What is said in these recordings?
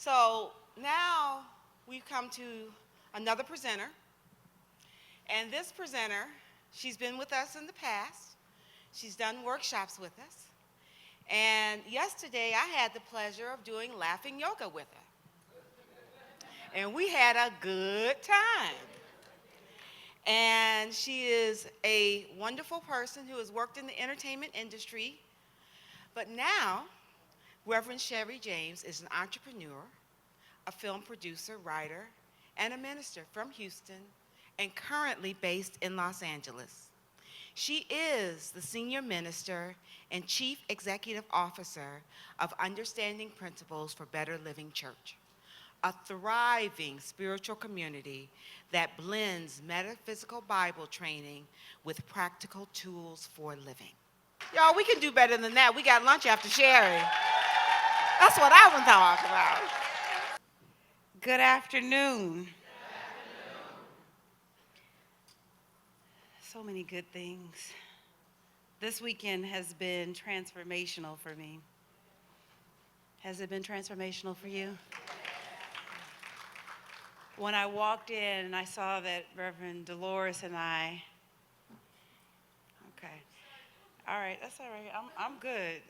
So now we've come to another presenter. And this presenter, she's been with us in the past. She's done workshops with us. And yesterday I had the pleasure of doing laughing yoga with her. And we had a good time. And she is a wonderful person who has worked in the entertainment industry. But now, Reverend Sherri James is an entrepreneur, a film producer, writer, and a minister from Houston, and currently based in Los Angeles. She is the Senior Minister and Chief Executive Officer of Understanding Principles for Better Living Church, a thriving spiritual community that blends metaphysical Bible training with practical tools for living. Y'all, we can do better than that. We got lunch after Sherri. That's what I was talking about. Good afternoon. So many good things. This weekend has been transformational for me. Has it been transformational for you? When I walked in and I saw that Reverend Dolores and I, okay, all right, that's all right. I'm good.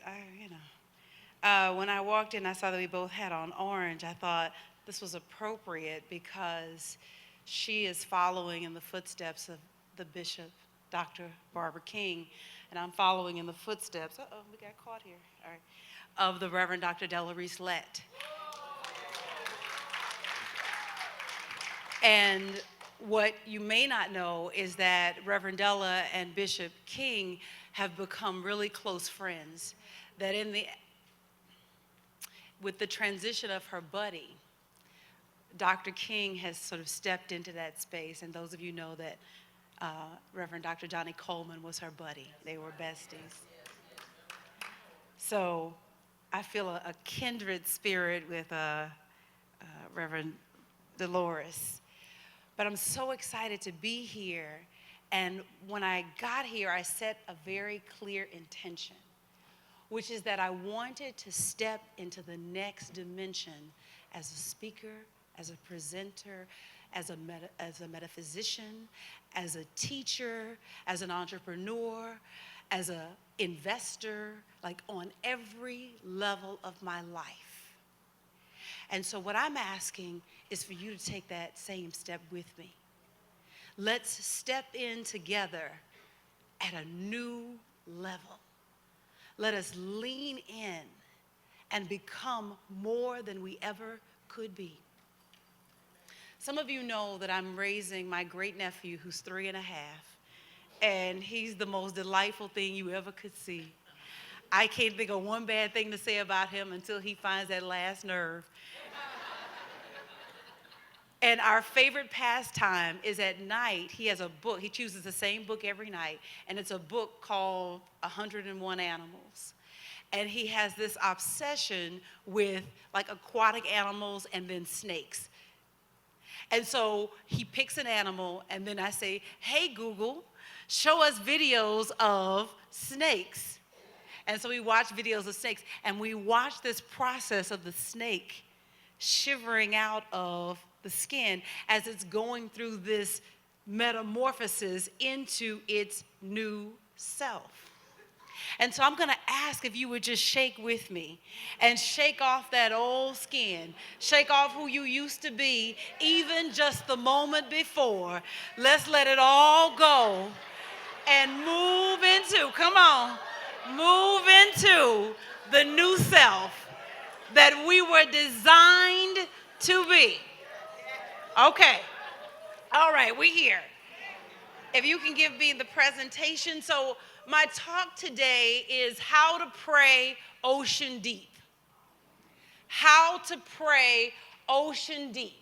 When I walked in, I saw that we both had on orange. I thought this was appropriate because she is following in the footsteps of the Bishop, Dr. Barbara King, and I'm following in the footsteps, we got caught here, all right, of the Reverend Dr. Delarice Lett. And what you may not know is that Reverend Della and Bishop King have become really close friends, that with the transition of her buddy, Dr. King has sort of stepped into that space, and those of you know that Reverend Dr. Johnny Coleman was her buddy. They were besties. So I feel a kindred spirit with Reverend Dolores. But I'm so excited to be here. And when I got here, I set a very clear intention, which is that I wanted to step into the next dimension as a speaker, as a presenter, as a metaphysician, as a teacher, as an entrepreneur, as an investor, like on every level of my life. And so what I'm asking is for you to take that same step with me. Let's step in together at a new level. Let us lean in and become more than we ever could be. Some of you know that I'm raising my great nephew who's 3.5, and he's the most delightful thing you ever could see. I can't think of one bad thing to say about him until he finds that last nerve. And our favorite pastime is at night, he has a book, he chooses the same book every night, and it's a book called 101 Animals. And he has this obsession with like aquatic animals and then snakes. And so he picks an animal, and then I say, hey, Google, show us videos of snakes. And so we watch videos of snakes, and we watch this process of the snake shivering out of the skin as it's going through this metamorphosis into its new self. And so I'm going to ask if you would just shake with me and shake off that old skin, shake off who you used to be, even just the moment before. Let's let it all go and move into the new self that we were designed to be. Okay. All right, we're here. If you can give me the presentation. So my talk today is how to pray ocean deep. How to pray ocean deep.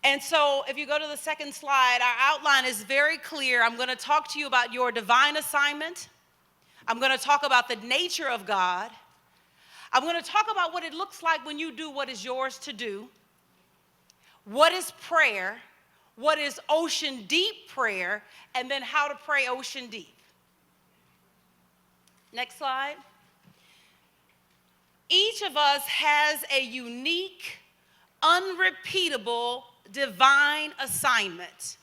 And so if you go to the second slide, our outline is very clear. I'm going to talk to you about your divine assignment. I'm going to talk about the nature of God. I'm going to talk about what it looks like when you do what is yours to do. What is prayer? What is ocean deep prayer? And then how to pray ocean deep. Next slide. Each of us has a unique, unrepeatable, divine assignment.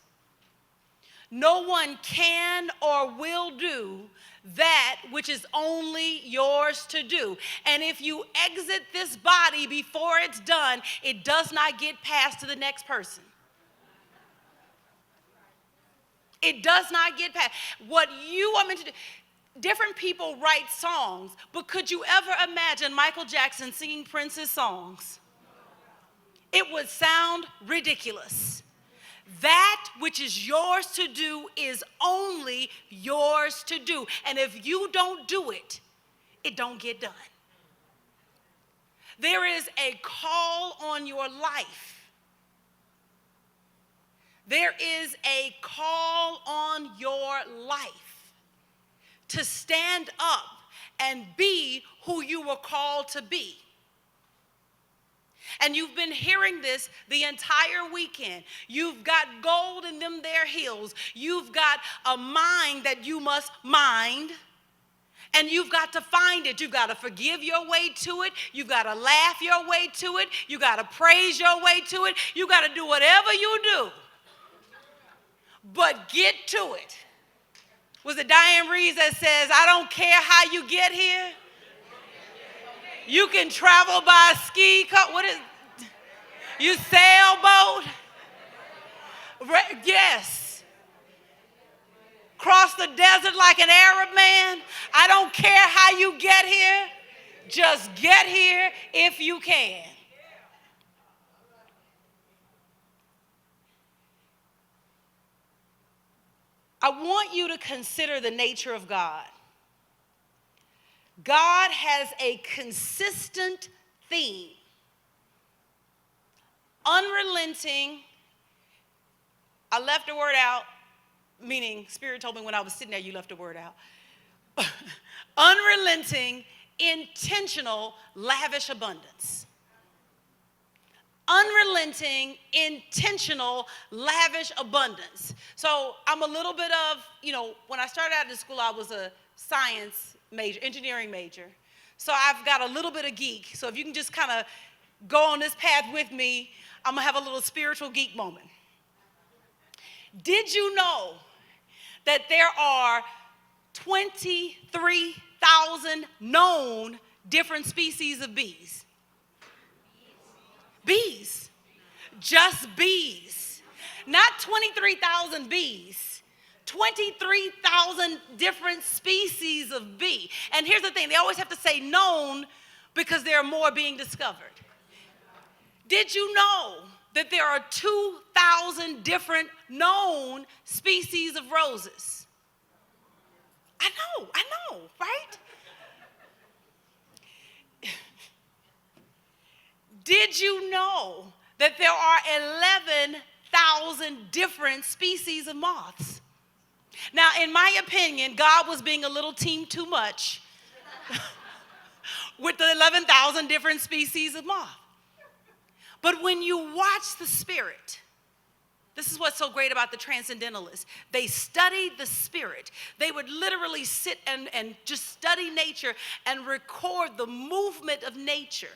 No one can or will do that which is only yours to do. And if you exit this body before it's done, it does not get passed to the next person. It does not get passed. What you are meant to do. Different people write songs, but could you ever imagine Michael Jackson singing Prince's songs? It would sound ridiculous. That which is yours to do is only yours to do. And if you don't do it, it don't get done. There is a call on your life. There is a call on your life to stand up and be who you were called to be. And you've been hearing this the entire weekend. You've got gold in them there hills. You've got a mind that you must mind. And you've got to find it. You've got to forgive your way to it. You've got to laugh your way to it. You've got to praise your way to it. You've got to do whatever you do. But get to it. Was it Diane Reeves that says, I don't care how you get here? You can travel by ski, what is, you sailboat? Yes. Cross the desert like an Arab man. I don't care how you get here. Just get here if you can. I want you to consider the nature of God. God has a consistent theme, unrelenting. I left a word out, meaning Spirit told me when I was sitting there, you left a word out. Unrelenting, intentional, lavish abundance. Unrelenting, intentional, lavish abundance. So I'm a little bit of, when I started out in school, I was a science major, engineering major. So I've got a little bit of geek. So if you can just kind of go on this path with me, I'm going to have a little spiritual geek moment. Did you know that there are 23,000 known different species of bees? Bees. Just bees. Not 23,000 bees. 23,000 different species of bee. And here's the thing, they always have to say known because there are more being discovered. Did you know that there are 2,000 different known species of roses? I know, right? Did you know that there are 11,000 different species of moths? Now, in my opinion, God was being a little team too much with the 11,000 different species of moth. But when you watch the Spirit, this is what's so great about the transcendentalists. They studied the Spirit. They would literally sit and just study nature and record the movement of nature.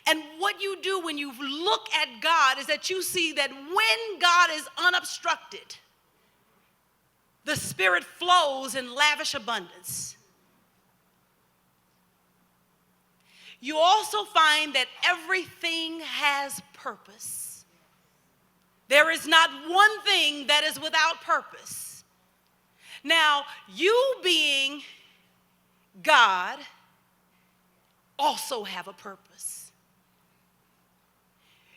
And what you do when you look at God is that you see that when God is unobstructed, the Spirit flows in lavish abundance. You also find that everything has purpose. There is not one thing that is without purpose. Now, you being God also have a purpose.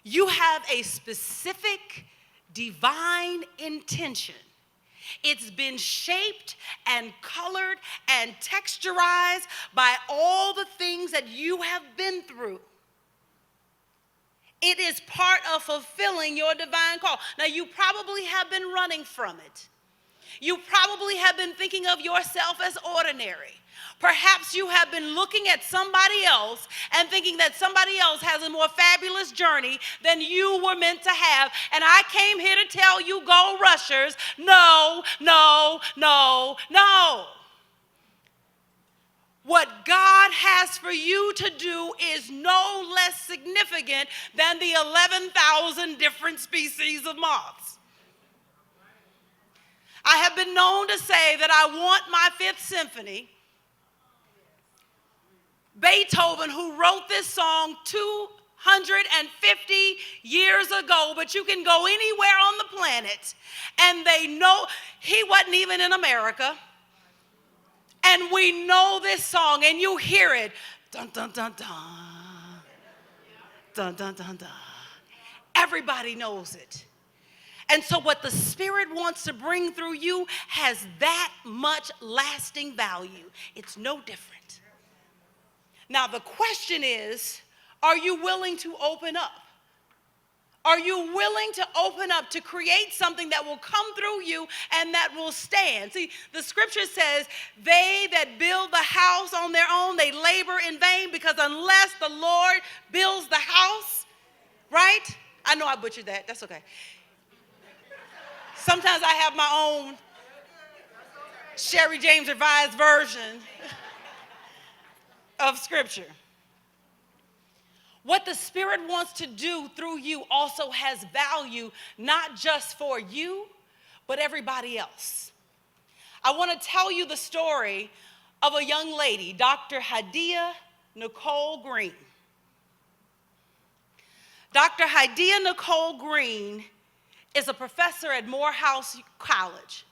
You have a specific divine intention. It's been shaped and colored and texturized by all the things that you have been through. It is part of fulfilling your divine call. Now, you probably have been running from it. You probably have been thinking of yourself as ordinary. Perhaps you have been looking at somebody else and thinking that somebody else has a more fabulous journey than you were meant to have. And I came here to tell you, Gold Rushers, no, no, no, no. What God has for you to do is no less significant than the 11,000 different species of moths. I have been known to say that I want my Fifth Symphony. Beethoven, who wrote this song 250 years ago, but you can go anywhere on the planet and they know he wasn't even in America. And we know this song, and you hear it. Dun, dun, dun, dun. Dun, dun, dun, dun. Everybody knows it. And so what the Spirit wants to bring through you has that much lasting value. It's no different. Now, the question is, are you willing to open up? Are you willing to open up to create something that will come through you and that will stand? See, the scripture says, they that build the house on their own, they labor in vain, because unless the Lord builds the house, right? I know I butchered that. That's okay. Sometimes I have my own Sherri James revised version of scripture. What the Spirit wants to do through you also has value, not just for you, but everybody else. I want to tell you the story of a young lady, Dr. Hadia Nicole Green. Dr. Hadia Nicole Green is a professor at Morehouse College.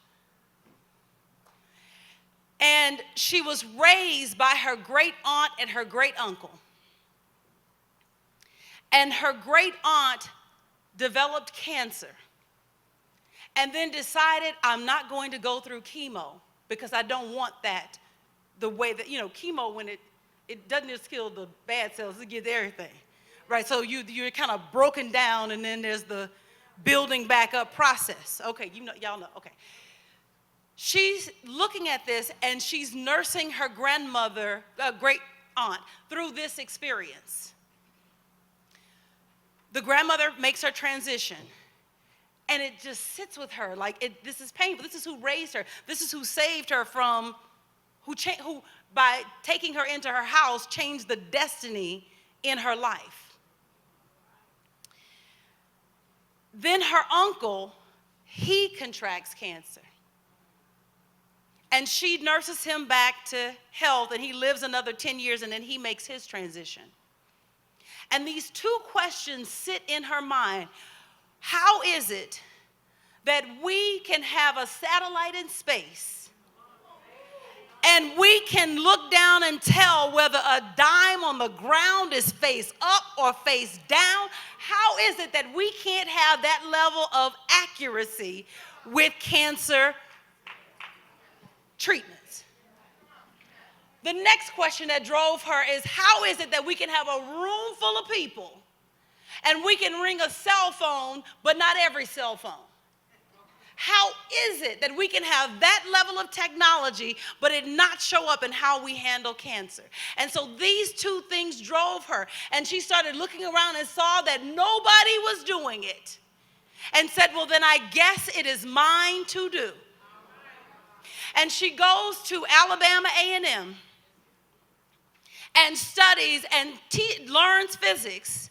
And she was raised by her great aunt and her great uncle. And her great aunt developed cancer and then decided, I'm not going to go through chemo because I don't want that the way that, chemo, when it doesn't just kill the bad cells, it gives everything, right? So you're kind of broken down, and then there's the building back up process. Okay, y'all know, okay. She's looking at this, and she's nursing her grandmother, great aunt, through this experience. The grandmother makes her transition, and it just sits with her like this is painful. This is who raised her. This is who saved her from, who by taking her into her house changed the destiny in her life. Then her uncle, he contracts cancer, and she nurses him back to health, and he lives another 10 years, and then he makes his transition. And these two questions sit in her mind. How is it that we can have a satellite in space and we can look down and tell whether a dime on the ground is face up or face down? How is it that we can't have that level of accuracy with cancer treatments? The next question that drove her is, how is it that we can have a room full of people and we can ring a cell phone, but not every cell phone? How is it that we can have that level of technology, but it not show up in how we handle cancer? And so these two things drove her, and she started looking around and saw that nobody was doing it, and said, well, then I guess it is mine to do. And she goes to Alabama A&M and studies and learns physics.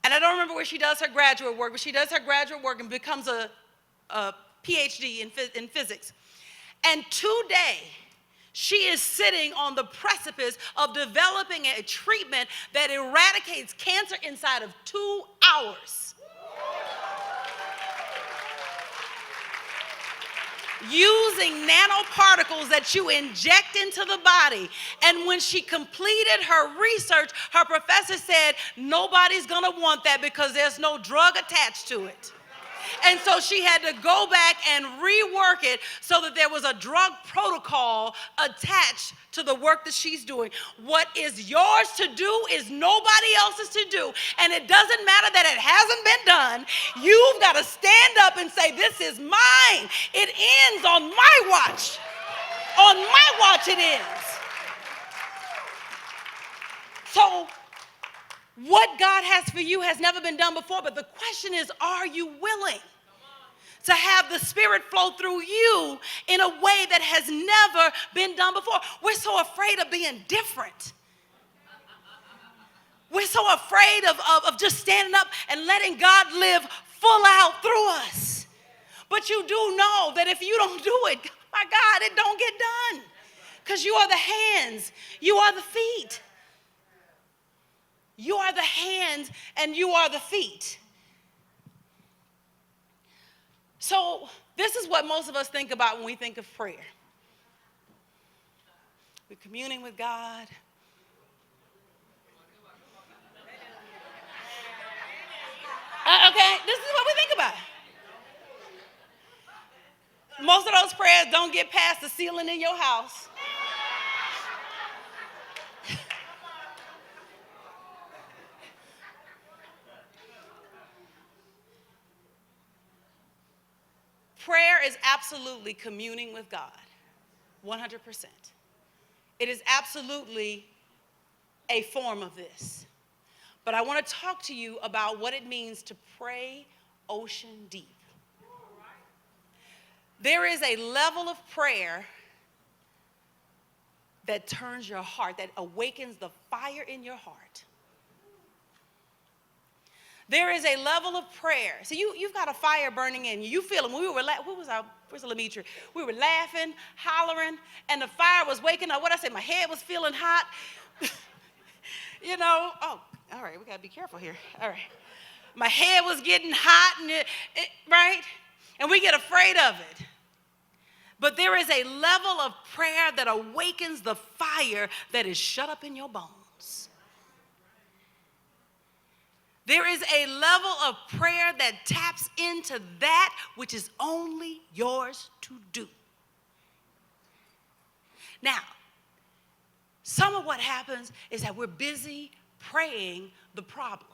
And I don't remember where she does her graduate work, but she does her graduate work and becomes a PhD in physics. And today, she is sitting on the precipice of developing a treatment that eradicates cancer inside of 2 hours. Using nanoparticles that you inject into the body. And when she completed her research, her professor said, nobody's gonna want that because there's no drug attached to it. And so she had to go back and rework it so that there was a drug protocol attached to the work that she's doing. What is yours to do is nobody else's to do. And it doesn't matter that it hasn't been done. You've got to stand up and say, this is mine. It ends on my watch. On my watch it ends. So what God has for you has never been done before, but the question is, are you willing? to have the Spirit flow through you in a way that has never been done before. We're so afraid of being different. We're so afraid of just standing up and letting God live full out through us. But you do know that if you don't do it, my God, it don't get done. Because you are the hands, you are the feet. You are the hands and you are the feet. So this is what most of us think about when we think of prayer. We're communing with God. Okay, this is what we think about. Most of those prayers don't get past the ceiling in your house. Prayer is absolutely communing with God, 100%. It is absolutely a form of this. But I want to talk to you about what it means to pray ocean deep. There is a level of prayer that turns your heart, that awakens the fire in your heart. There is a level of prayer. So you've got a fire burning in you. You feel it. When we were, where's the Lemetri? We were laughing, hollering, and the fire was waking up. What I said, my head was feeling hot. You know, oh, all right, we got to be careful here. All right. My head was getting hot, and right? And we get afraid of it. But there is a level of prayer that awakens the fire that is shut up in your bones. There is a level of prayer that taps into that which is only yours to do. Now, some of what happens is that we're busy praying the problem.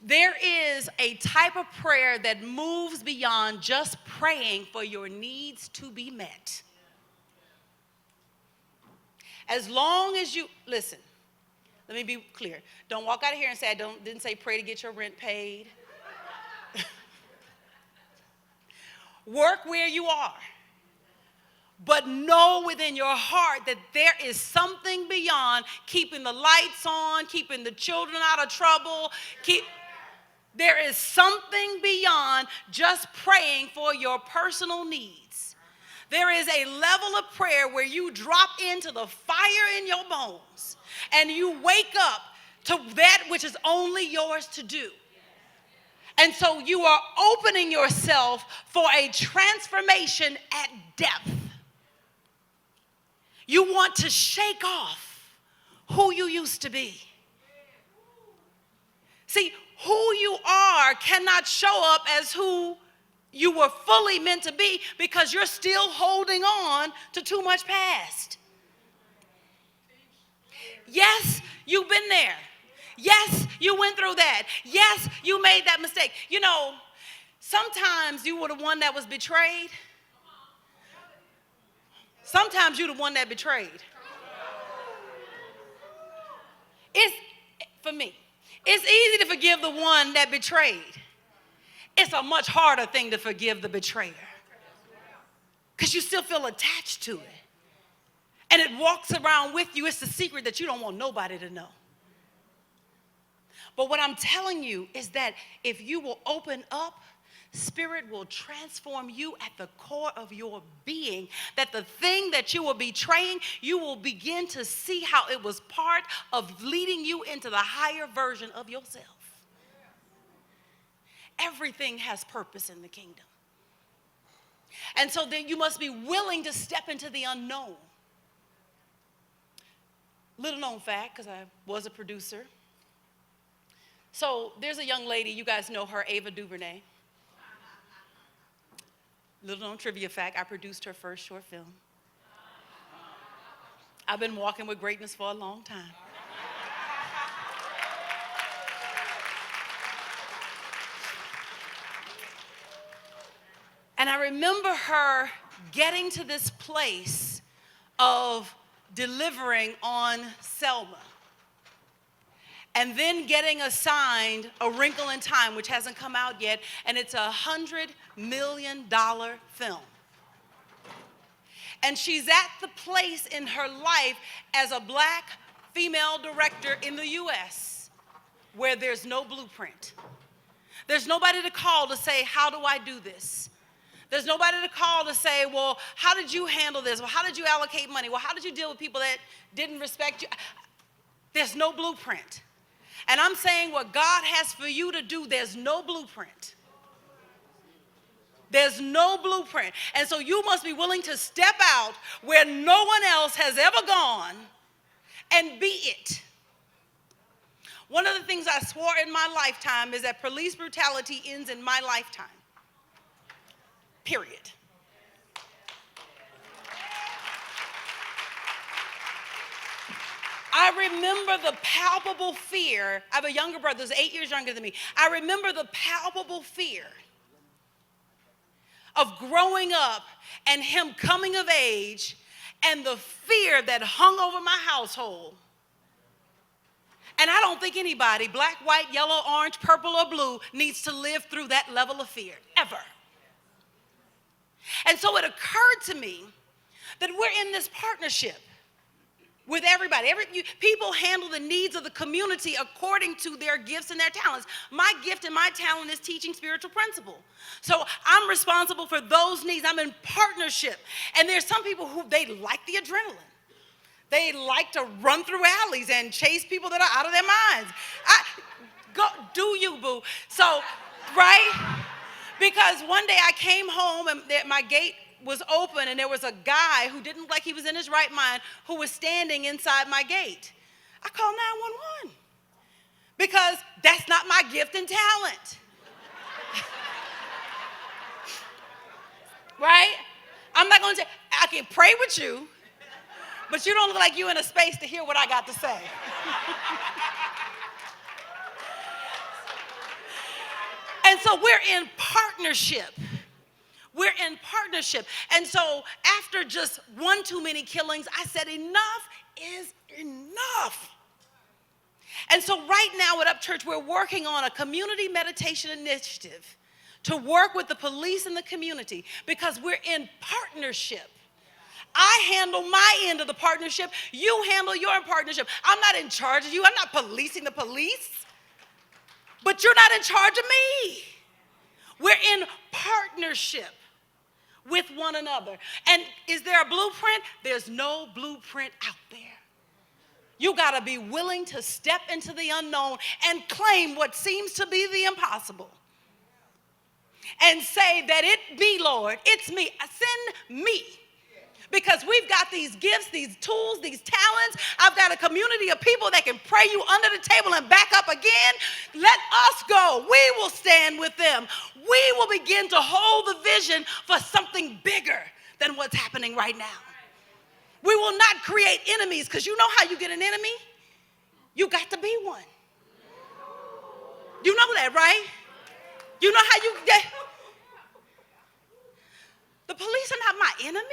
There is a type of prayer that moves beyond just praying for your needs to be met. As long as you, listen, let me be clear. Don't walk out of here and say, didn't say pray to get your rent paid. Work where you are. But know within your heart that there is something beyond keeping the lights on, keeping the children out of trouble. There is something beyond just praying for your personal needs. There is a level of prayer where you drop into the fire in your bones and you wake up to that which is only yours to do. And so you are opening yourself for a transformation at depth. You want to shake off who you used to be. See, who you are cannot show up as who you were fully meant to be because you're still holding on to too much past. Yes, you've been there. Yes, you went through that. Yes, you made that mistake. You know, sometimes you were the one that was betrayed. Sometimes you're the one that betrayed. For me, it's easy to forgive the one that betrayed. It's a much harder thing to forgive the betrayer because you still feel attached to it. And it walks around with you. It's the secret that you don't want nobody to know. But what I'm telling you is that if you will open up, Spirit will transform you at the core of your being, that the thing that you were betraying, you will begin to see how it was part of leading you into the higher version of yourself. Everything has purpose in the kingdom. And so then you must be willing to step into the unknown. Little known fact, because I was a producer. So there's a young lady, you guys know her, Ava DuVernay. Little known trivia fact, I produced her first short film. I've been walking with greatness for a long time. And I remember her getting to this place of delivering on Selma. and then getting assigned A Wrinkle in Time, which hasn't come out yet, and it's $100 million film. And she's at the place in her life as a black female director in the U.S. where there's no blueprint. There's nobody to call to say, how do I do this? There's nobody to call to say, well, how did you handle this? Well, how did you allocate money? Well, how did you deal with people that didn't respect you? There's no blueprint. And I'm saying what God has for you to do, there's no blueprint. There's no blueprint. And so you must be willing to step out where no one else has ever gone and be it. One of the things I swore in my lifetime is that police brutality ends in my lifetime. Period. I remember the palpable fear. I have a younger brother who's 8 years younger than me. I remember the palpable fear of growing up and him coming of age and the fear that hung over my household. And I don't think anybody, black, white, yellow, orange, purple, or blue, needs to live through that level of fear, ever. And so it occurred to me that we're in this partnership with everybody. People handle the needs of the community according to their gifts and their talents. My gift and my talent is teaching spiritual principle. So I'm responsible for those needs. I'm in partnership. And there's some people who, they like the adrenaline. They like to run through alleys and chase people that are out of their minds. Go do you, boo. So, right? Because one day I came home and my gate was open and there was a guy who didn't look like he was in his right mind who was standing inside my gate. I called 911 because that's not my gift and talent. Right? I'm not going to say, I can pray with you, but you don't look like you're in a space to hear what I got to say. And so we're in partnership. We're in partnership. And so after just one too many killings, I said, enough is enough. And so right now at Up Church, we're working on a community meditation initiative to work with the police and the community because we're in partnership. I handle my end of the partnership. You handle your partnership. I'm not in charge of you. I'm not policing the police. But you're not in charge of me. We're in partnership with one another. And is there a blueprint? There's no blueprint out there. You got to be willing to step into the unknown and claim what seems to be the impossible. And say that it be, Lord, it's me. Send me. Because we've got these gifts, these tools, these talents. I've got a community of people that can pray you under the table and back up again. Let us go. We will stand with them. We will begin to hold the vision for something bigger than what's happening right now. We will not create enemies because you know how you get an enemy? You got to be one. You know that, right? You know how you get. The police are not my enemy.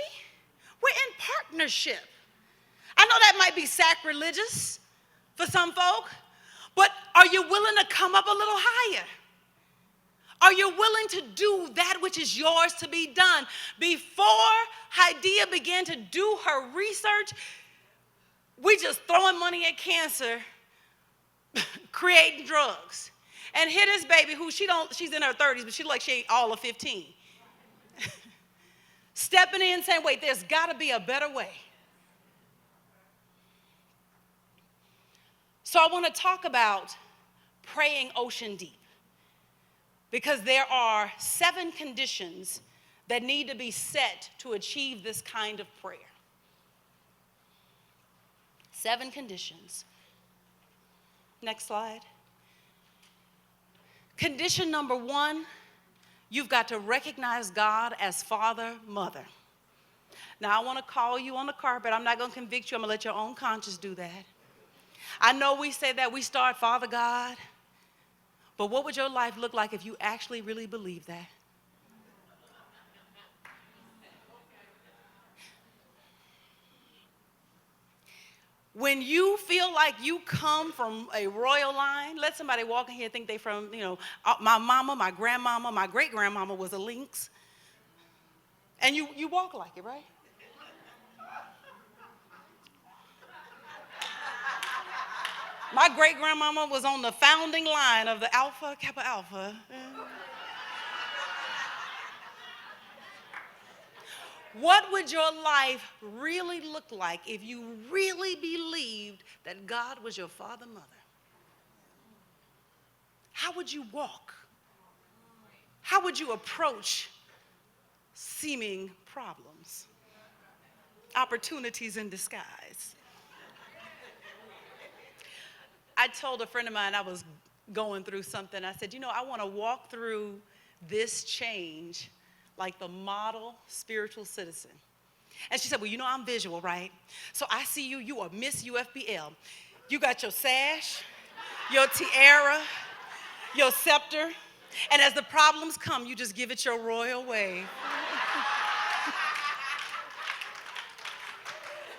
We're in partnership. I know that might be sacrilegious for some folk, but are you willing to come up a little higher? Are you willing to do that which is yours to be done? Before Hydea began to do her research, we just throwing money at cancer, creating drugs. And here this baby who she's in her 30s, but she like she ain't all of 15. Stepping in saying, wait, there's got to be a better way. So I want to talk about praying ocean deep because there are 7 conditions that need to be set to achieve this kind of prayer. 7 conditions. Next slide. Condition number 1, you've got to recognize God as Father, Mother. Now, I want to call you on the carpet. I'm not going to convict you. I'm going to let your own conscience do that. I know we say that we start, Father God, but what would your life look like if you actually really believed that? When you feel like you come from a royal line, let somebody walk in here and think they from, my mama, my grandmama, my great-grandmama was a lynx. And you walk like it, right? My great-grandmama was on the founding line of the Alpha Kappa Alpha. What would your life really look like if you really believed that God was your father, mother? How would you walk? How would you approach seeming problems, opportunities in disguise? I told a friend of mine I was going through something. I said, I want to walk through this change like the model spiritual citizen. And she said, well, I'm visual, right? So I see you are Miss UFBL. You got your sash, your tiara, your scepter, and as the problems come, you just give it your royal way.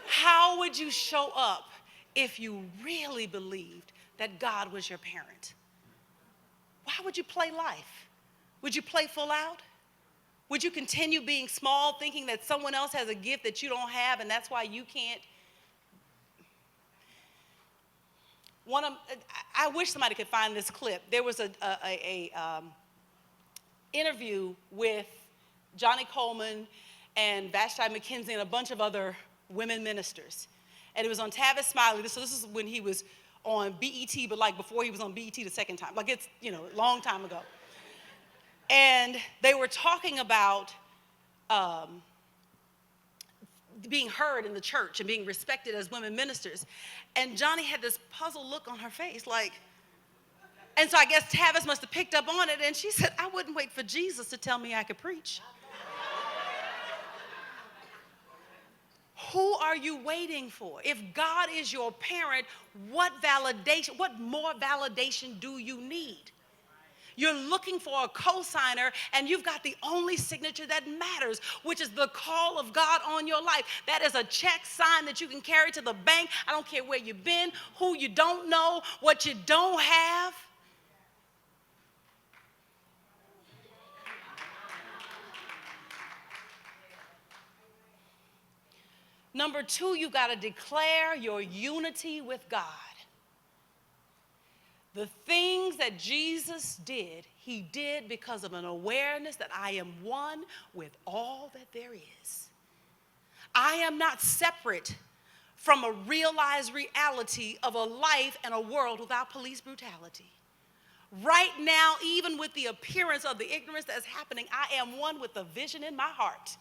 How would you show up if you really believed that God was your parent? How would you play life? Would you play full out? Would you continue being small, thinking that someone else has a gift that you don't have and that's why you can't? I wish somebody could find this clip. There was a interview with Johnny Coleman and Vashti McKenzie and a bunch of other women ministers. And it was on Tavis Smiley. So this is when he was on BET, but like before he was on BET the second time. Like it's, a long time ago. And they were talking about being heard in the church and being respected as women ministers. And Johnny had this puzzled look on her face, and so I guess Tavis must have picked up on it, and she said, I wouldn't wait for Jesus to tell me I could preach. Who are you waiting for? If God is your parent, what more validation do you need? You're looking for a cosigner, and you've got the only signature that matters, which is the call of God on your life. That is a check sign that you can carry to the bank. I don't care where you've been, who you don't know, what you don't have. Number two, you've got to declare your unity with God. The things that Jesus did, he did because of an awareness that I am one with all that there is. I am not separate from a realized reality of a life and a world without police brutality. Right now, even with the appearance of the ignorance that's happening, I am one with the vision in my heart.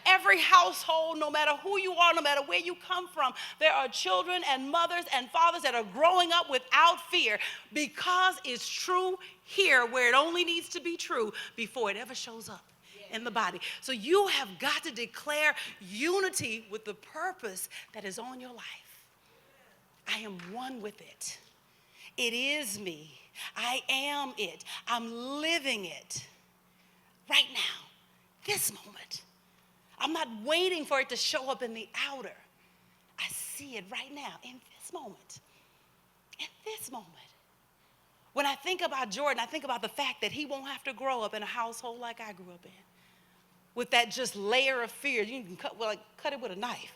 Every household, no matter who you are, no matter where you come from, there are children and mothers and fathers that are growing up without fear because it's true here where it only needs to be true before it ever shows up in the body. So you have got to declare unity with the purpose that is on your life. I am one with it. It is me. I am it. I'm living it right now, this moment. I'm not waiting for it to show up in the outer. I see it right now, in this moment. In this moment. When I think about Jordan, I think about the fact that he won't have to grow up in a household like I grew up in, with that just layer of fear. You can cut it with a knife.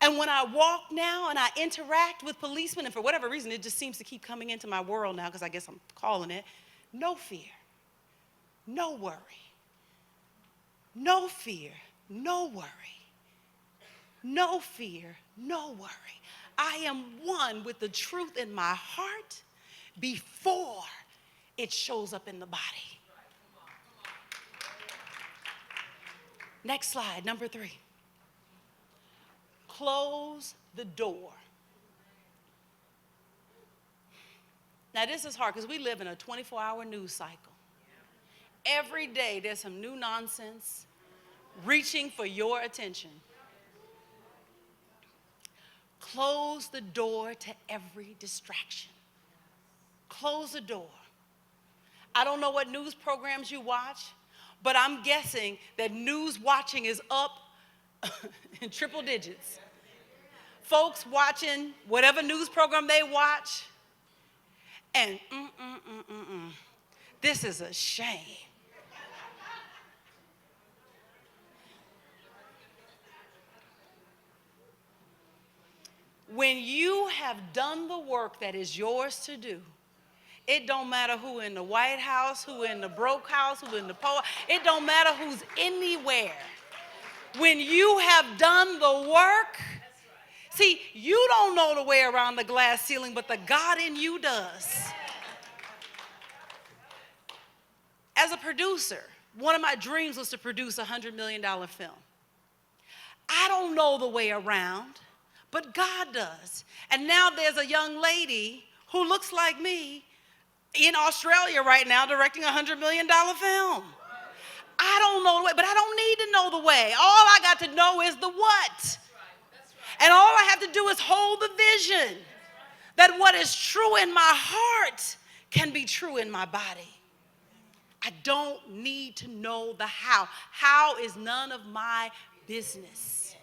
And when I walk now and I interact with policemen, and for whatever reason, it just seems to keep coming into my world now because I guess I'm calling it, no fear. No worry. No fear, no worry. No fear, no worry. I am one with the truth in my heart before it shows up in the body. Next slide, number 3. Close the door. Now this is hard because we live in a 24-hour news cycle. Every day there's some new nonsense reaching for your attention. Close the door to every distraction. Close the door. I don't know what news programs you watch, but I'm guessing that news watching is up in triple digits. Folks watching whatever news program they watch, and this is a shame. When you have done the work that is yours to do, it don't matter who in the White House, who in the broke house, who in the poor, it don't matter who's anywhere. When you have done the work, see, you don't know the way around the glass ceiling, but the God in you does. As a producer, one of my dreams was to produce a $100 million film. I don't know the way around, but God does. And now there's a young lady who looks like me in Australia right now directing a $100 million film. I don't know the way, but I don't need to know the way. All I got to know is the what. And all I have to do is hold the vision that what is true in my heart can be true in my body. I don't need to know the how. How is none of my business.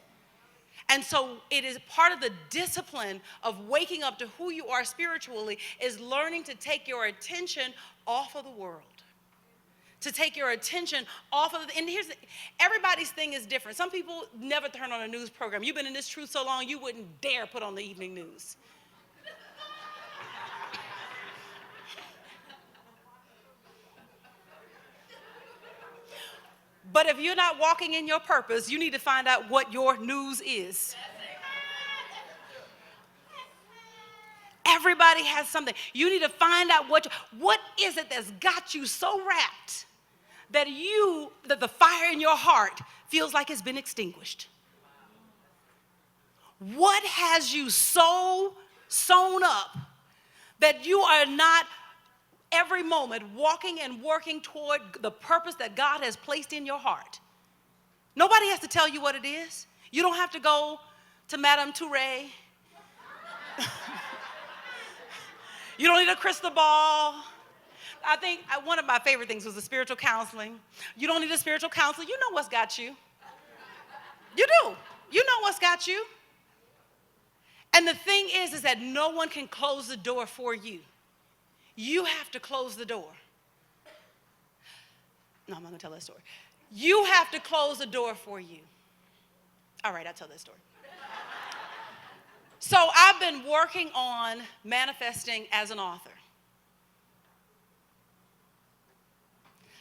And so it is part of the discipline of waking up to who you are spiritually is learning to take your attention off of the world. To take your attention off of and everybody's thing is different. Some people never turn on a news program. You've been in this truth so long, you wouldn't dare put on the evening news. But if you're not walking in your purpose, you need to find out what your news is. Everybody has something. You need to find out what is it that's got you so wrapped that the fire in your heart feels like it's been extinguished. What has you so sewn up that you are not every moment walking and working toward the purpose that God has placed in your heart? Nobody has to tell you what it is. You don't have to go to Madame Touré. You don't need a crystal ball. I think one of my favorite things was the spiritual counseling. You don't need a spiritual counselor. You know what's got you. You do. You know what's got you. And the thing is that no one can close the door for you. You have to close the door. No, I'm not going to tell that story. You have to close the door for you. All right, I'll tell that story. So I've been working on manifesting as an author.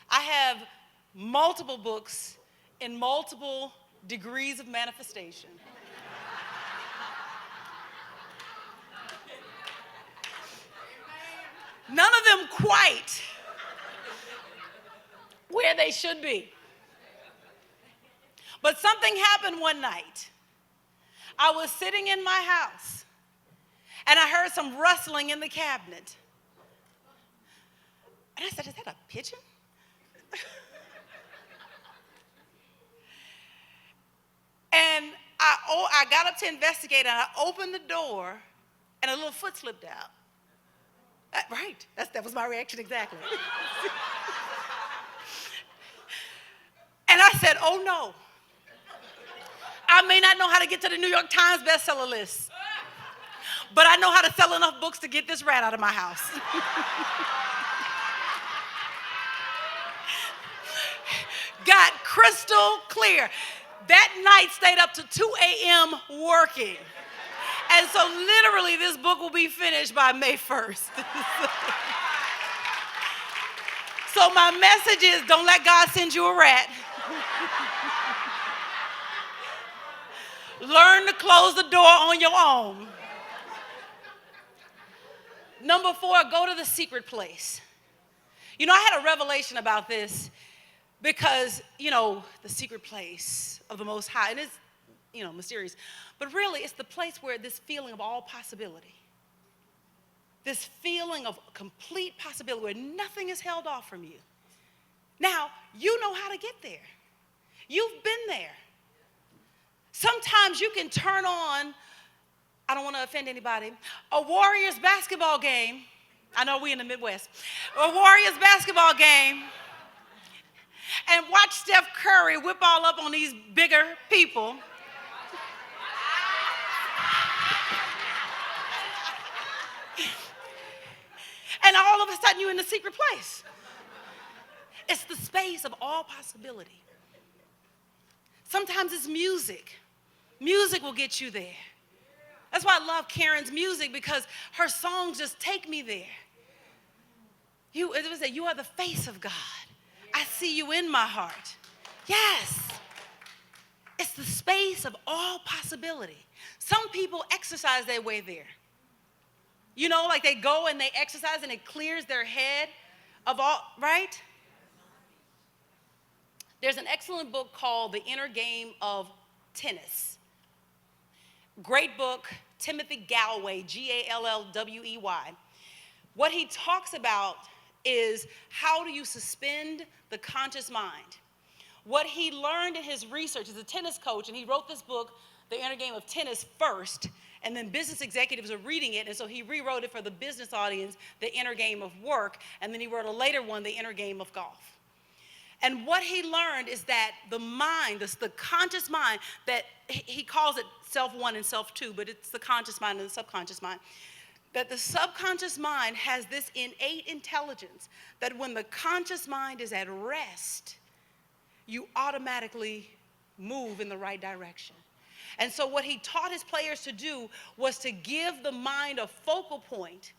I have multiple books in multiple degrees of manifestation. None of them quite where they should be. But something happened one night. I was sitting in my house, and I heard some rustling in the cabinet. And I said, is that a pigeon? And I got up to investigate, and I opened the door, and a little foot slipped out. Right, that was my reaction exactly. And I said, oh no. I may not know how to get to the New York Times bestseller list, but I know how to sell enough books to get this rat out of my house. Got crystal clear. That night stayed up to 2 a.m. working. And so literally this book will be finished by May 1st. So my message is, don't let God send you a rat. Learn to close the door on your own. Number 4, go to the secret place. You know, I had a revelation about this because, the secret place of the Most High, and it's, mysterious. But really, it's the place where this feeling of all possibility, this feeling of complete possibility where nothing is held off from you. Now, you know how to get there. You've been there. Sometimes you can turn on, I don't want to offend anybody, a Warriors basketball game. I know we in the Midwest. A Warriors basketball game. and watch Steph Curry whip all up on these bigger people. And all of a sudden, you're in the secret place. It's the space of all possibility. Sometimes it's music. Music will get you there. That's why I love Karen's music, because her songs just take me there. It was that you are the face of God. I see you in my heart. Yes. It's the space of all possibility. Some people exercise their way there. You know, like they go and they exercise and it clears their head of all, right? There's an excellent book called The Inner Game of Tennis. Great book, Timothy Gallwey, Gallwey. What he talks about is how do you suspend the conscious mind. What he learned in his research as a tennis coach, and he wrote this book, The Inner Game of Tennis, first, and then business executives are reading it, and so he rewrote it for the business audience, The Inner Game of Work, and then he wrote a later one, The Inner Game of Golf. And what he learned is that the mind, the conscious mind, that he calls it self one and self two, but it's the conscious mind and the subconscious mind, that the subconscious mind has this innate intelligence that when the conscious mind is at rest, you automatically move in the right direction. And so what he taught his players to do was to give the mind a focal point.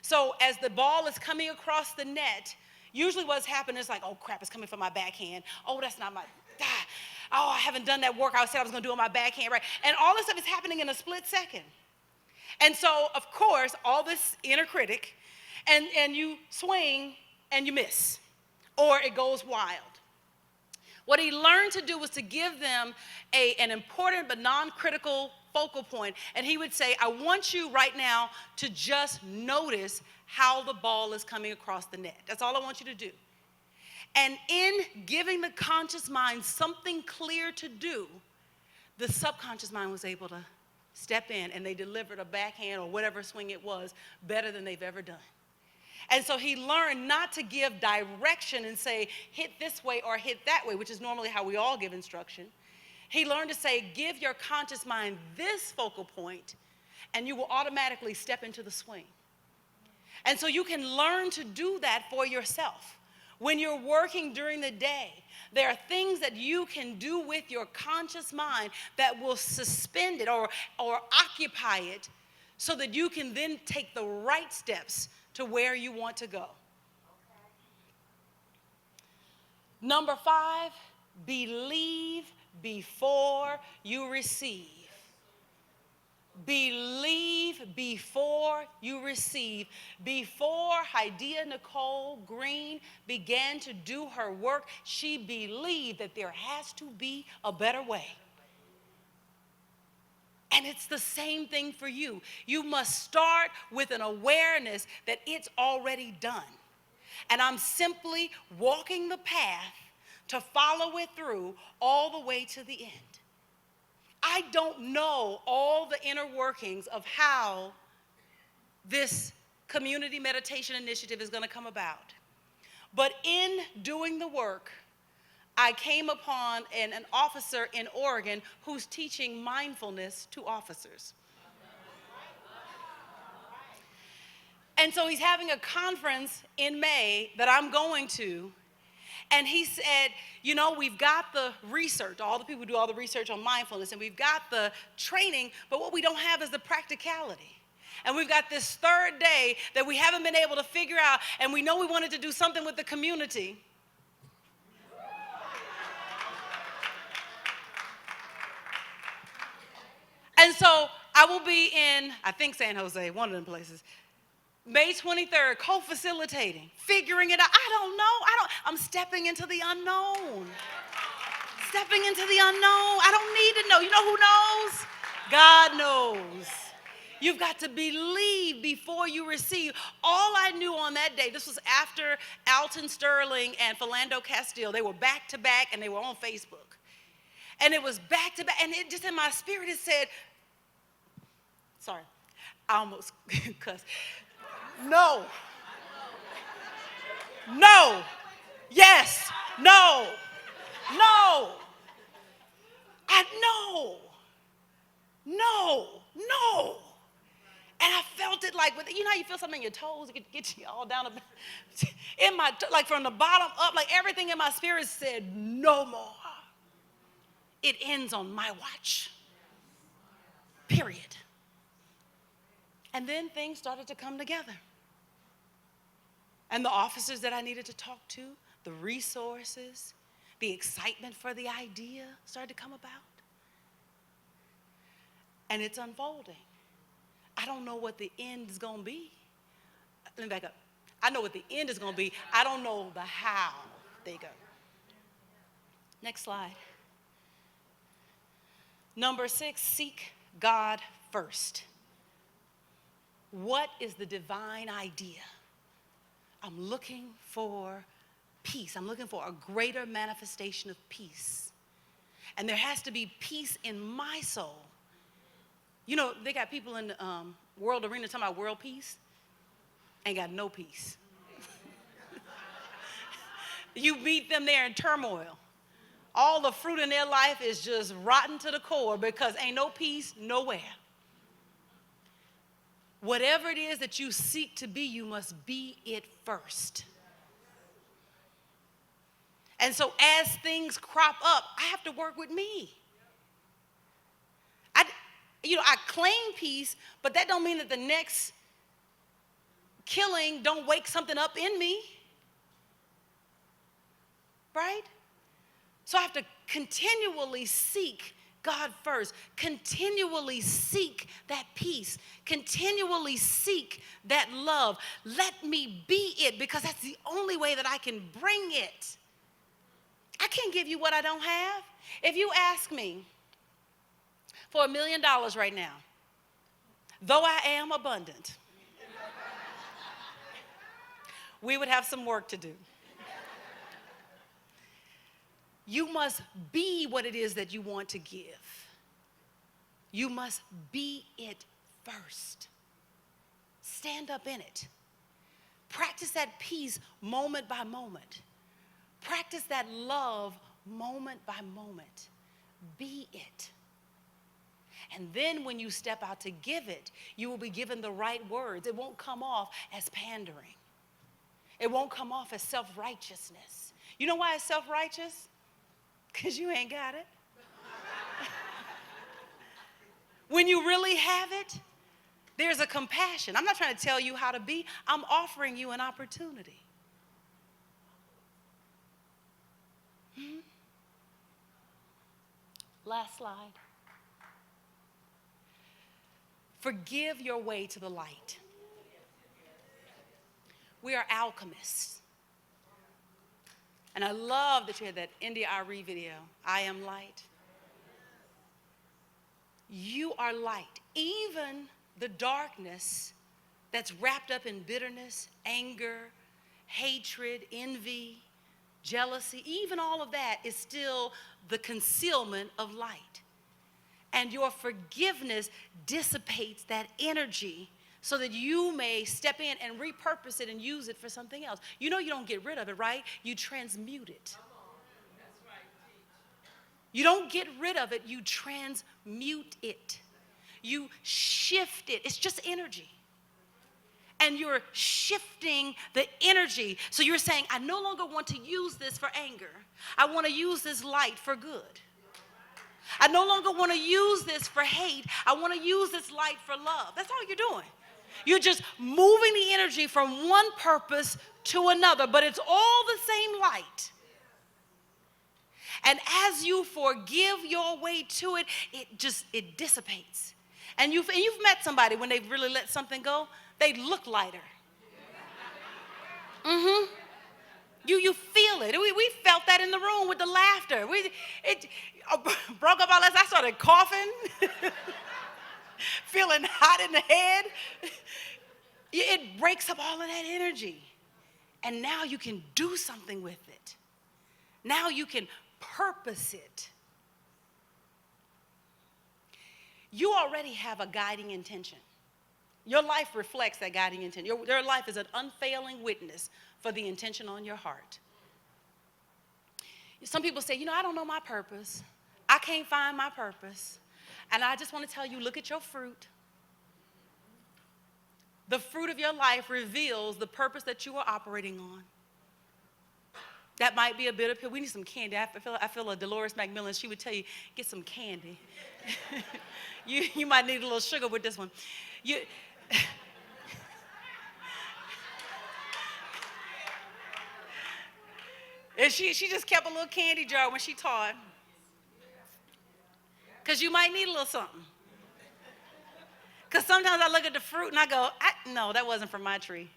So as the ball is coming across the net, usually what's happening is like, oh crap, it's coming from my backhand. Oh, that's not my, oh, I haven't done that work I said I was gonna do on my backhand, right? And all this stuff is happening in a split second. And so, of course, all this inner critic, and you swing and you miss, or it goes wild. What he learned to do was to give them an important but non-critical focal point. And he would say, I want you right now to just notice how the ball is coming across the net. That's all I want you to do. And in giving the conscious mind something clear to do, the subconscious mind was able to step in, and they delivered a backhand or whatever swing it was better than they've ever done. And so he learned not to give direction and say, hit this way or hit that way, which is normally how we all give instruction. He learned to say, give your conscious mind this focal point, and you will automatically step into the swing. And so you can learn to do that for yourself. When you're working during the day, there are things that you can do with your conscious mind that will suspend it or occupy it so that you can then take the right steps to where you want to go. Number 5, believe before you receive. Believe before you receive. Before Hydea Nicole Green began to do her work, she believed that there has to be a better way. And it's the same thing for you. You must start with an awareness that it's already done. And I'm simply walking the path to follow it through all the way to the end. I don't know all the inner workings of how this community meditation initiative is going to come about. But in doing the work, I came upon an officer in Oregon who's teaching mindfulness to officers. And so he's having a conference in May that I'm going to. And he said, you know, we've got the research, all the people who do all the research on mindfulness, and we've got the training, but what we don't have is the practicality. And we've got this third day that we haven't been able to figure out, and we know we wanted to do something with the community. And so I will be in, I think San Jose, one of them places, May 23rd, co-facilitating, figuring it out. I don't know. I'm stepping into the unknown. Stepping into the unknown. I don't need to know. You know who knows? God knows. You've got to believe before you receive. All I knew on that day, this was after Alton Sterling and Philando Castile. They were back to back and they were on Facebook. And it was back to back. And it just in my spirit, it said, sorry, I almost cussed. No. No. Yes. No. No. I know. No. No. And I felt it like, you know how you feel something in your toes? It gets you all down in my, like from the bottom up, like everything in my spirit said, no more. It ends on my watch. Period. And then things started to come together. And the officers that I needed to talk to, the resources, the excitement for the idea started to come about. And it's unfolding. I don't know what the end is going to be. Let me back up. I know what the end is going to be. I don't know the how. There you go. Next slide. Number 6, seek God first. What is the divine idea? I'm looking for peace. I'm looking for a greater manifestation of peace. And there has to be peace in my soul. You know, they got people in the world arena talking about world peace. Ain't got no peace. You meet them there in turmoil. All the fruit in their life is just rotten to the core because ain't no peace nowhere. Whatever it is that you seek to be, you must be it first. And so as things crop up, I have to work with me. I claim peace, but that don't mean that the next killing don't wake something up in me. Right? So I have to continually seek God first, continually seek that peace, continually seek that love. Let me be it because that's the only way that I can bring it. I can't give you what I don't have. If you ask me for $1 million right now, though I am abundant, we would have some work to do. You must be what it is that you want to give. You must be it first. Stand up in it. Practice that peace moment by moment. Practice that love moment by moment. Be it. And then when you step out to give it, you will be given the right words. It won't come off as pandering. It won't come off as self-righteousness. You know why it's self-righteous? Because you ain't got it. When you really have it, there's a compassion. I'm not trying to tell you how to be. I'm offering you an opportunity. Last slide. Forgive your way to the light. We are alchemists. And I love that you had that India Ari video, I am light. You are light. Even the darkness that's wrapped up in bitterness, anger, hatred, envy, jealousy, even all of that is still the concealment of light. And your forgiveness dissipates that energy so that you may step in and repurpose it and use it for something else. You know you don't get rid of it, right? You transmute it. You don't get rid of it, you transmute it. You shift it. It's just energy. And you're shifting the energy. So you're saying, I no longer want to use this for anger. I want to use this light for good. I no longer want to use this for hate. I want to use this light for love. That's all you're doing. You're just moving the energy from one purpose to another, but it's all the same light. And as you forgive your way to it, it dissipates. And you've met somebody when they've really let something go, they look lighter. Mm-hmm. You feel it. We felt that in the room with the laughter. It broke up all that. I started coughing, feeling hot in the head. It breaks up all of that energy. And now you can do something with it. Now you can purpose it. You already have a guiding intention. Your life reflects that guiding intention. Your life is an unfailing witness for the intention on your heart. Some people say, I don't know my purpose. I can't find my purpose. And I just want to tell you, look at your fruit. The fruit of your life reveals the purpose that you are operating on. That might be a bitter pill. We need some candy. I feel a Dolores McMillan. She would tell you, get some candy. you might need a little sugar with this one. And she just kept a little candy jar when she taught. Because you might need a little something. Because sometimes I look at the fruit and I go, no, that wasn't from my tree.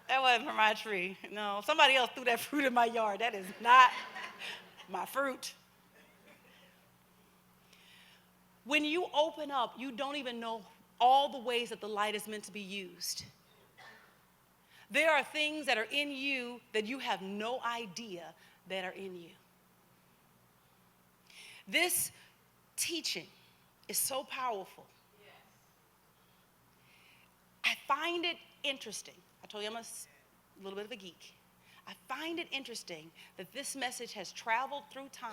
That wasn't from my tree. No, somebody else threw that fruit in my yard. That is not my fruit. When you open up, you don't even know all the ways that the light is meant to be used. There are things that are in you that you have no idea that are in you. This teaching is so powerful. I find it interesting. I told you I'm a little bit of a geek. I find it interesting that this message has traveled through time.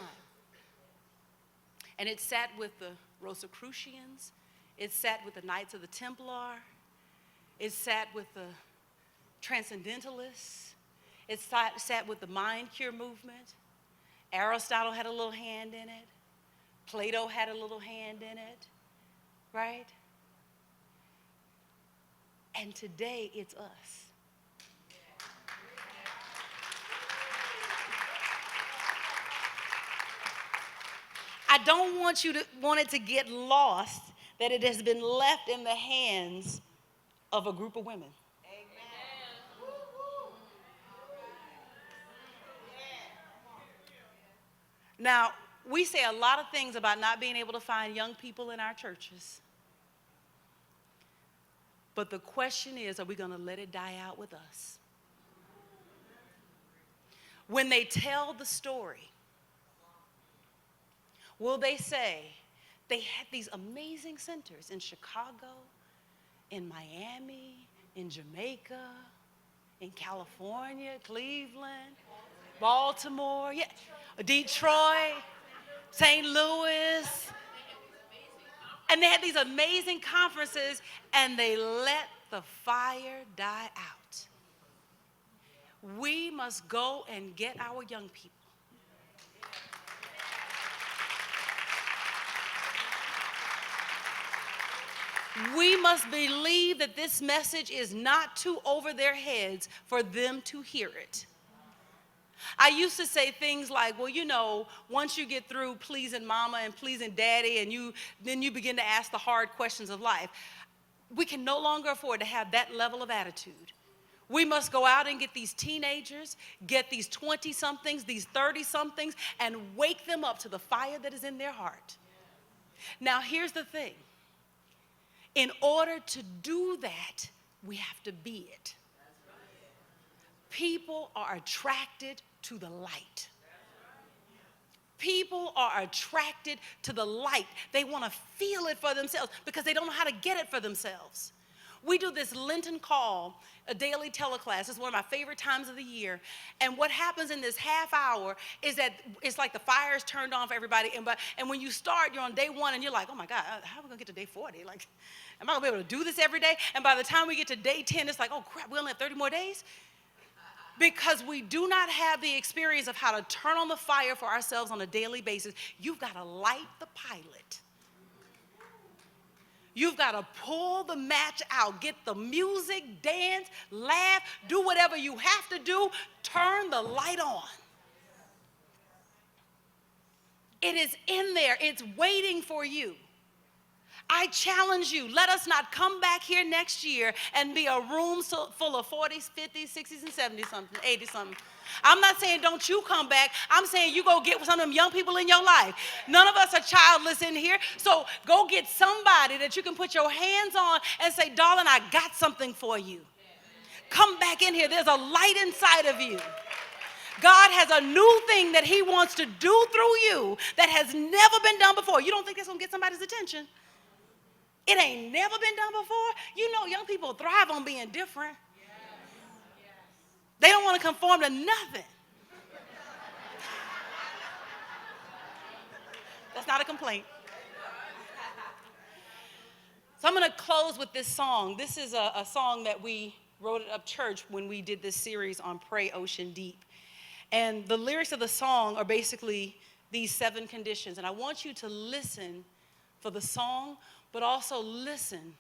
And it sat with the Rosicrucians. It sat with the Knights of the Templar. It sat with the Transcendentalists. It sat with the mind cure movement. Aristotle had a little hand in it. Plato had a little hand in it, right? And today it's us. I don't want it to get lost that it has been left in the hands of a group of women. Now, we say a lot of things about not being able to find young people in our churches. But the question is, are we going to let it die out with us? When they tell the story, will they say, they had these amazing centers in Chicago, in Miami, in Jamaica, in California, Cleveland, Baltimore, Detroit, St. Louis. And they had these amazing conferences, and they let the fire die out. We must go and get our young people. We must believe that this message is not too over their heads for them to hear it. I used to say things like, well, once you get through pleasing mama and pleasing daddy, and then you begin to ask the hard questions of life. We can no longer afford to have that level of attitude. We must go out and get these teenagers, get these 20-somethings, these 30-somethings, and wake them up to the fire that is in their heart. Now, here's the thing. In order to do that, we have to be it. People are attracted to the light. People are attracted to the light. They want to feel it for themselves because they don't know how to get it for themselves. We do this Lenten call, a daily teleclass. It's one of my favorite times of the year. And what happens in this half hour is that it's like the fire is turned on for everybody. And when you start, you're on day 1, and you're like, oh my God, how are we going to get to day 40? Like, am I going to be able to do this every day? And by the time we get to day 10, it's like, oh crap, we only have 30 more days? Because we do not have the experience of how to turn on the fire for ourselves on a daily basis. You've got to light the pilot. You've got to pull the match out, get the music, dance, laugh, do whatever you have to do, turn the light on. It is in there. It's waiting for you. I challenge you, let us not come back here next year and be a room full of 40s, 50s, 60s, and 70-something, 80-something. I'm not saying don't you come back. I'm saying you go get some of them young people in your life. None of us are childless in here. So go get somebody that you can put your hands on and say, darling, I got something for you. Come back in here. There's a light inside of you. God has a new thing that he wants to do through you that has never been done before. You don't think that's going to get somebody's attention? It ain't never been done before. You know, young people thrive on being different. They don't want to conform to nothing. That's not a complaint. So I'm going to close with this song. This is a song that we wrote at church when we did this series on Pray Ocean Deep. And the lyrics of the song are basically these 7 conditions. And I want you to listen for the song, but also listen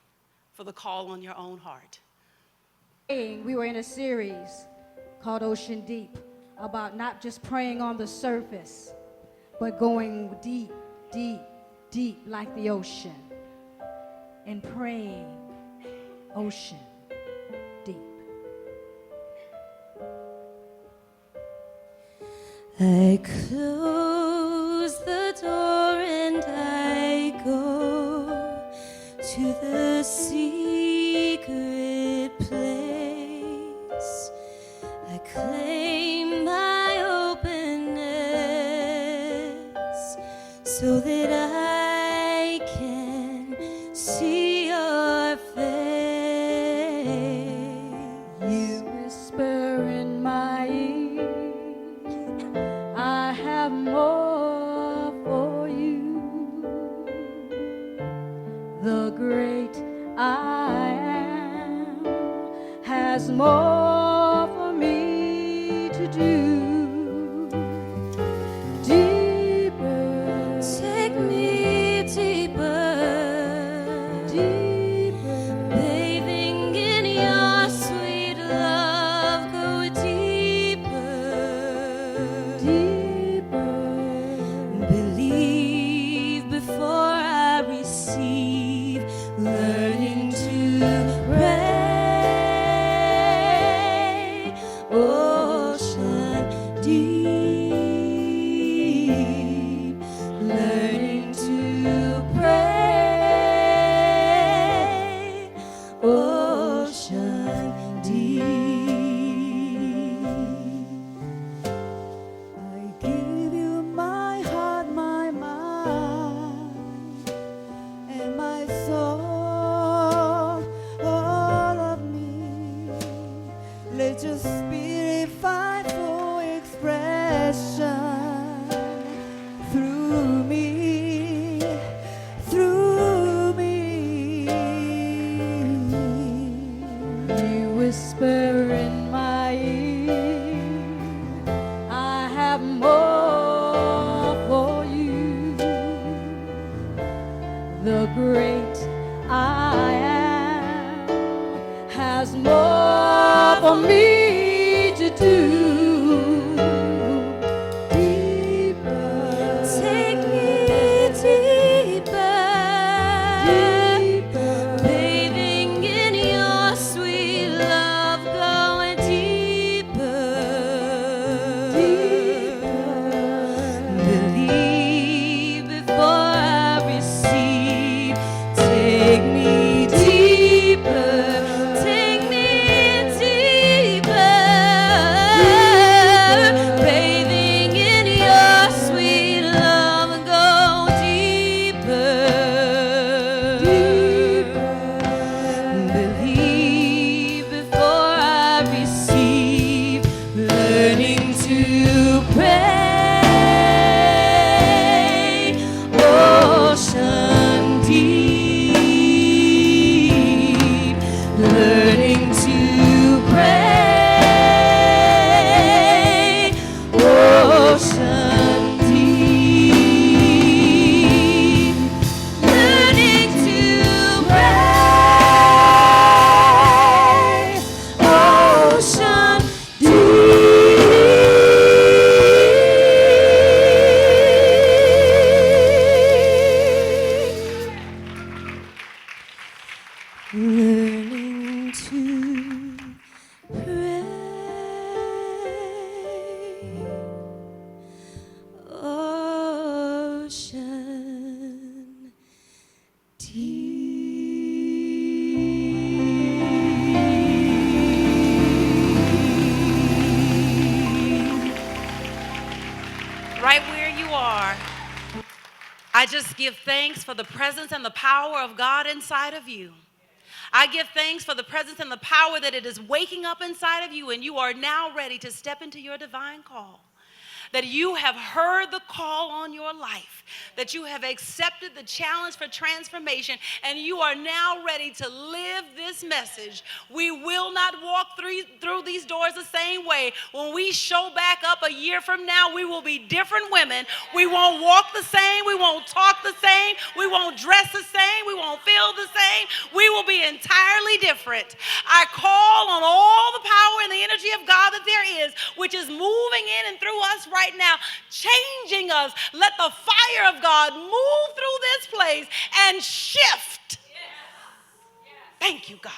for the call on your own heart. We were in a series called Ocean Deep about not just praying on the surface, but going deep, deep, deep like the ocean and praying ocean deep. I close the door and I go to the secret place. I claim my openness so that I can see your face. You whisper in my ear, I have more for you. The great I am has more for me to do. Deeper, Take me deeper, deeper, bathing in your sweet love. Go deeper, deeper. believe before I receive, learning to pray, ocean deep, learning to pray, ocean deep. I give you my heart, my mind, and my soul, all of me. Let your spirit find full expression through me, through me. You whisper in my ear, I have more for you. The great I am has more for me to do. Deeper, Take me deeper, deeper, bathing in your sweet love. Going deeper, believe before I receive. Take me deeper, take me deeper, bathing in your sweet love. Go deeper, believe before I receive, learning to pray, ocean deep, learning to pray, ocean deep, learning to pray, ocean deep, learning to pray, ocean deep. Right where you are, I just give thanks for the presence and the power of God inside of you. I give thanks for the presence and the power that it is waking up inside of you, and you are now ready to step into your divine call. that you have heard the call on your life, that you have accepted the challenge for transformation, and you are now ready to live this message. We will not walk through these doors the same way. When we show back up a year from now, we will be different women. We won't walk the same. We won't talk the same. We won't dress the same. We won't feel the same. We will be entirely different. I call on all the power and the energy of God that there is, which is moving in and through us right now, changing us. Let the fire of God move through this place and shift. Thank you, God.